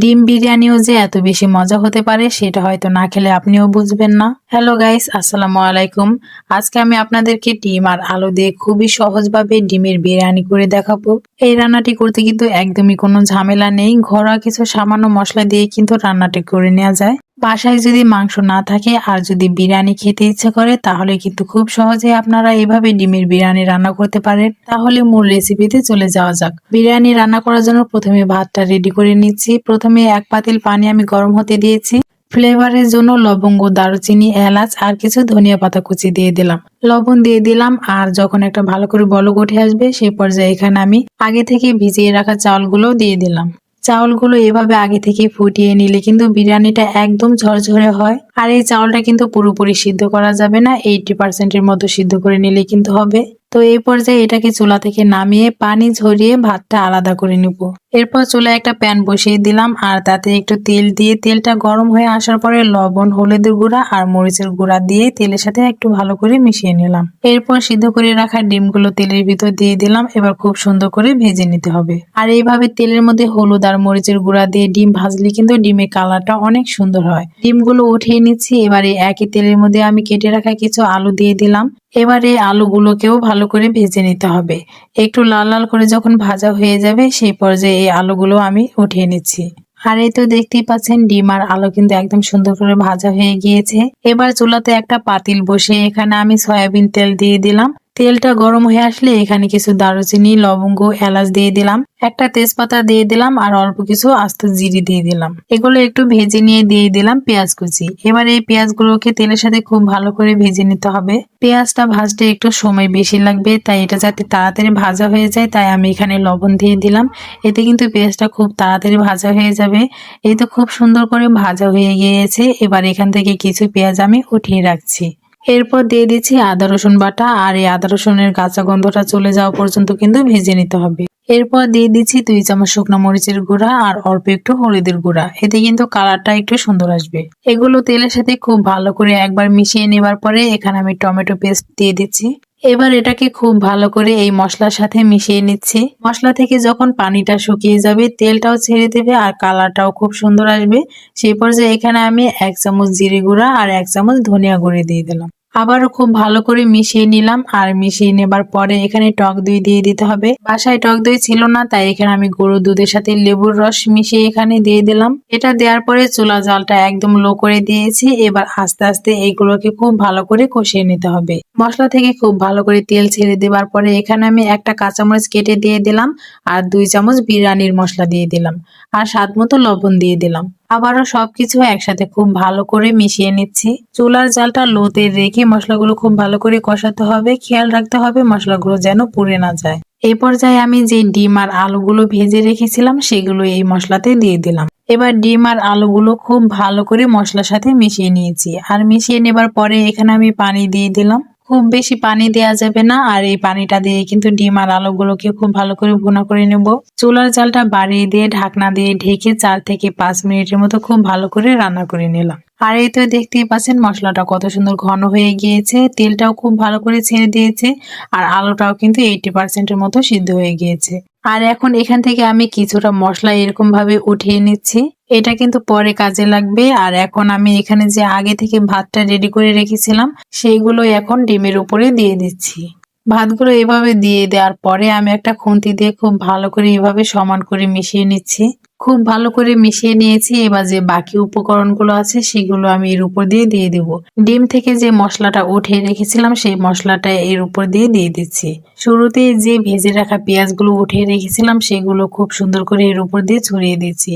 ডিম বিরিয়ানিও যে এত বেশি মজা হতে পারে সেটা হয়তো না খেলে আপনিও বুঝবেন না। হ্যালো গাইস, আসসালামু আলাইকুম। আজকে আমি আপনাদেরকে ডিম আর আলু দিয়ে খুবই সহজভাবে ডিমের বিরিয়ানি করে দেখাবো। এই রান্নাটি করতে কিন্তু একদমই কোনো ঝামেলা নেই। ঘরোয়া কিছু সামান্য মশলা দিয়ে কিন্তু রান্নাটি করে নেওয়া যায়। বাসায় যদি মাংস না থাকে আর যদি বিরিয়ানি খেতে ইচ্ছে করে তাহলে কিন্তু খুব সহজে আপনারা এভাবে ডিমের বিরিয়ানি রান্না করতে পারেন। তাহলে মূল রেসিপিতে চলে যাওয়া যাক। বিরিয়ানি রান্না করার জন্য প্রথমে ভাতটা রেডি করে নিচ্ছি। প্রথমে এক পাতিল পানি আমি গরম হতে দিয়েছি। ফ্লেভারের জন্য লবঙ্গ, দারুচিনি, এলাচ আর কিছু ধনিয়া পাতা কুচি দিয়ে দিলাম। লবণ দিয়ে দিলাম আর যখন একটা ভালো করে বলক উঠে আসবে সেই পর্যায়ে এখানে আমি আগে থেকে ভিজিয়ে রাখা চাউলগুলো দিয়ে দিলাম। চাউলগুলো এভাবে আগে থেকে ফুটিয়ে নিলে কিন্তু বিরিয়ানিটা একদম ঝরঝরে হয়। আর এই চাউলটা কিন্তু পুরোপুরি সিদ্ধ করা যাবে না, 80% মতো সিদ্ধ করে নিলে কিন্তু হবে। তো এই পর্যায়ে এটাকে চুলা থেকে নামিয়ে পানি ঝরিয়ে ভাতটা আলাদা করে নিব। এরপর চুলায় একটা প্যান বসিয়ে দিলাম আর তাতে একটু তেল দিয়ে তেলটা গরম হয়ে আসার পরে লবণ, হলুদের গুঁড়া আর মরিচের গুঁড়া দিয়ে তেলের সাথে একটু ভালো করে মিশিয়ে নিলাম। এরপর সিদ্ধ করে রাখা ডিমগুলো তেলের ভিতর দিয়ে দিলাম। এবার খুব সুন্দর করে ভেজে নিতে হবে। আর এইভাবে তেলের মধ্যে হলুদ আর মরিচের গুঁড়া দিয়ে ডিম ভাজলে কিন্তু ডিমের কালারটা অনেক সুন্দর হয়। ডিমগুলো উঠিয়ে নিচ্ছি। এবারে একই তেলের মধ্যে আমি কেটে রাখা কিছু আলু দিয়ে দিলাম। এবারে আলুগুলোকেও ভালো করে ভেজে নিতে হবে। একটু লাল লাল করে যখন ভাজা হয়ে যাবে সেই পর্যায়ে এই আলুগুলো আমি উঠিয়ে নিচ্ছি। আর এই তো দেখতেই পাচ্ছেন ডিম আর আলু কিন্তু একদম সুন্দর করে ভাজা হয়ে গিয়েছে। এবার চুলাতে একটা পাতিল বসিয়ে এখানে আমি সয়াবিন তেল দিয়ে দিলাম। তেলটা গরম হয়ে আসলে এখানে কিছু দারুচিনি, লবঙ্গ, এলাচ দিয়ে দিলাম। একটা তেজপাতা দিয়ে দিলাম আর অল্প কিছু আস্ত জিরে দিয়ে দিলাম। এগুলো একটু ভেজে নিয়ে দিয়ে দিলাম পেঁয়াজ কুচি। এবার এই পেঁয়াজগুলোকে তেলের সাথে খুব ভালো করে ভেজে নিতে হবে। পেঁয়াজটা ভাজতে একটু সময় বেশি লাগবে, তাই এটা যাতে তাড়াতাড়ি ভাজা হয়ে যায় তাই আমি এখানে লবণ দিয়ে দিলাম। এতে কিন্তু পেঁয়াজটা খুব তাড়াতাড়ি ভাজা হয়ে যাবে। এই তো খুব সুন্দর করে ভাজা হয়ে গিয়েছে। এবার এখান থেকে কিছু পেঁয়াজ আমি উঠিয়ে রাখছি। এরপর দিয়ে দিচ্ছি আদা রসুন বাটা আর এই আদা রসুনের কাঁচা গন্ধটা চলে যাওয়া পর্যন্ত কিন্তু ভেজে নিতে হবে। এরপর দিয়ে দিচ্ছি 2 চামচ শুকনো মরিচের গুঁড়া আর অল্প একটু হলুদের গুঁড়া। এতে কিন্তু কালারটা একটু সুন্দর আসবে। এগুলো তেলের সাথে খুব ভালো করে একবার মিশিয়ে নেবার পরে এখানে আমি টমেটো পেস্ট দিয়ে দিচ্ছি। এবার এটাকে খুব ভালো করে এই মশলার সাথে মিশিয়ে নিচ্ছি। মশলা থেকে যখন পানিটা শুকিয়ে যাবে, তেলটাও ছেড়ে দেবে আর কালারটাও খুব সুন্দর আসবে, সেই পর্যায়ে এখানে আমি 1 চামচ জিরে গুঁড়া আর 1 চামচ ধনিয়া গুঁড়ো দিয়ে দিলাম। আবারও খুব ভালো করে মিশিয়ে নিলাম। আর মিশিয়ে নেবার পরে এখানে টক দই দিয়ে দিতে হবে। বাসায় টক দই ছিল না, তাই এখানে আমি গরুর দুধের সাথে লেবুর রস মিশিয়ে এখানে দিয়ে দিলাম। এটা দেওয়ার পরে চুলা জালটা একদম লো করে দিয়েছি। এবার আস্তে আস্তে এইগুলোকে খুব ভালো করে কষিয়ে নিতে হবে। মশলা থেকে খুব ভালো করে তেল ছেড়ে দেওয়ার পরে এখানে আমি একটা কাঁচামরিচ কেটে দিয়ে দিলাম আর 2 চামচ বিরিয়ানির মশলা দিয়ে দিলাম আর স্বাদ মতো লবণ দিয়ে দিলাম। আবারও সবকিছু একসাথে খুব ভালো করে মিশিয়ে নিচ্ছি। চুলার জালটা লোতে রেখে মশলাগুলো খুব ভালো করে কষাতে হবে। খেয়াল রাখতে হবে মশলাগুলো যেন পুড়ে না যায়। এই পর্যায়ে আমি যে ডিম আর আলুগুলো ভেজে রেখেছিলাম সেগুলো এই মশলাতে দিয়ে দিলাম। এবার ডিম আর আলুগুলো খুব ভালো করে মশলার সাথে মিশিয়ে নিয়েছি। আর মিশিয়ে নেবার পরে এখানে আমি পানি দিয়ে দিলাম। খুব বেশি পানি দেওয়া যাবে না, আর এই পানিটা দিয়ে কিন্তু ডিম আর আলুগুলোকে খুব ভালো করে ভুনা করে নেব। চুলার জালটা বাড়িয়ে দিয়ে ঢাকনা দিয়ে ঢেকে 4 থেকে 5 মিনিটের মতো খুব ভালো করে রান্না করে নিলাম। আর এই তো দেখতেই পাচ্ছেন মশলাটা কত সুন্দর ঘন হয়ে গিয়েছে। তেলটাও খুব ভালো করে ছেড়ে দিয়েছে আর আলুটাও কিন্তু 80%-এর মতো সিদ্ধ হয়ে গিয়েছে। আর এখন এখান থেকে আমি কিছুটা মশলা এরকম ভাবে উঠিয়ে নিচ্ছি। এটা কিন্তু পরে কাজে লাগবে। আর এখন আমি এখানে যে আগে থেকে ভাতটা রেডি করে রেখেছিলাম সেইগুলো এখন ডিমের উপরে দিয়ে দিচ্ছি। ভাতগুলো এভাবে দিয়ে দেওয়ার পরে আমি একটা খুন্তি দিয়ে খুব ভালো করে এভাবে সমান করে মিশিয়ে নিচ্ছি। খুব ভালো করে মিশিয়ে নিয়েছি। এবার যে বাকি উপকরণগুলো আছে সেগুলো আমি এর উপর দিয়ে দিয়ে দিব। ডিম থেকে যে মশলাটা উঠিয়ে রেখেছিলাম সেই মশলাটা এর উপর দিয়ে দিয়ে দিচ্ছি। শুরুতে যে ভেজে রাখা পেঁয়াজগুলো উঠিয়ে রেখেছিলাম সেগুলো খুব সুন্দর করে এর উপর দিয়ে ছড়িয়ে দিচ্ছি।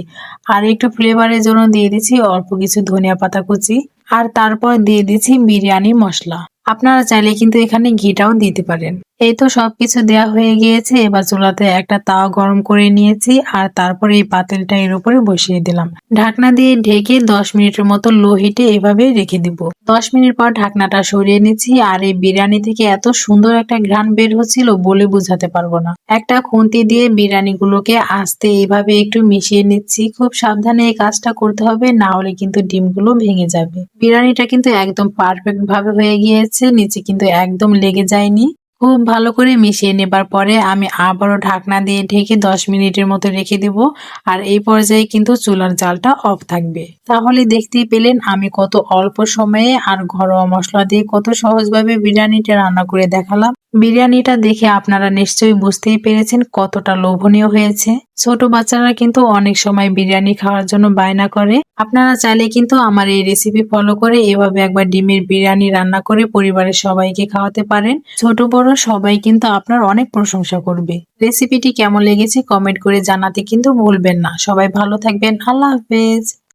আর একটু ফ্লেভারের জন্য দিয়ে দিচ্ছি অল্প কিছু ধনিয়া পাতা কুচি। আর তারপর দিয়ে দিচ্ছি বিরিয়ানি মশলা। আপনারা চাইলে কিন্তু এখানে ঘিটাও দিতে পারেন। এই তো সবকিছু দেওয়া হয়ে গিয়েছে। এবার চুলাতে একটা তাওয়া গরম করে নিয়েছি আর তারপরে এই পাতিলটা এর উপরে বসিয়ে দিলাম। ঢাকনা দিয়ে ঢেকে 10 মিনিটের মতো লো হিটে এভাবে রেখে দিব। 10 মিনিট পর ঢাকনাটা সরিয়ে নিচ্ছি। আর এই বিরিয়ানি থেকে এত সুন্দর একটা ঘ্রাণ বের হচ্ছিল বলে বোঝাতে পারবো না। একটা খুন্তি দিয়ে বিরিয়ানিগুলোকে আস্তে এইভাবে একটু মিশিয়ে নিচ্ছি। খুব সাবধানে এই কাজটা করতে হবে, না হলে কিন্তু ডিমগুলো ভেঙে যাবে। বিরিয়ানিটা কিন্তু একদম পারফেক্ট ভাবে হয়ে গিয়েছে, নিচে কিন্তু একদম লেগে যায়নি। খুব ভালো করে মিশিয়ে নেবার পরে আমি আবারও ঢাকনা দিয়ে ঢেকে 10 মিনিটের মতো রেখে দেব। আর এই পর্যায়ে কিন্তু চুলার জালটা অফ থাকবে। তাহলে দেখতেই পেলেন আমি কত অল্প সময়ে আর ঘরোয়া মশলা দিয়ে কত সহজভাবে বিরিয়ানিটা রান্না করে দেখালাম। বিরিয়ানিটা দেখে আপনারা নিশ্চয়ই বুঝতেই পেরেছেন কতটা লোভনীয় হয়েছে। ছোট বাচ্চারা কিন্তু অনেক সময় বিরিয়ানি খাওয়ার জন্য বায়না করে। আপনারা চাইলে কিন্তু আমার এই রেসিপি ফলো করে এভাবে একবার ডিমের বিরিয়ানি রান্না করে পরিবারের সবাইকে খাওয়াতে পারেন। ছোট বড় সবাই কিন্তু আপনার অনেক প্রশংসা করবে। রেসিপিটি কেমন লেগেছে কমেন্ট করে জানাতে কিন্তু ভুলবেন না। সবাই ভালো থাকবেন। আল্লাহ হাফেজ।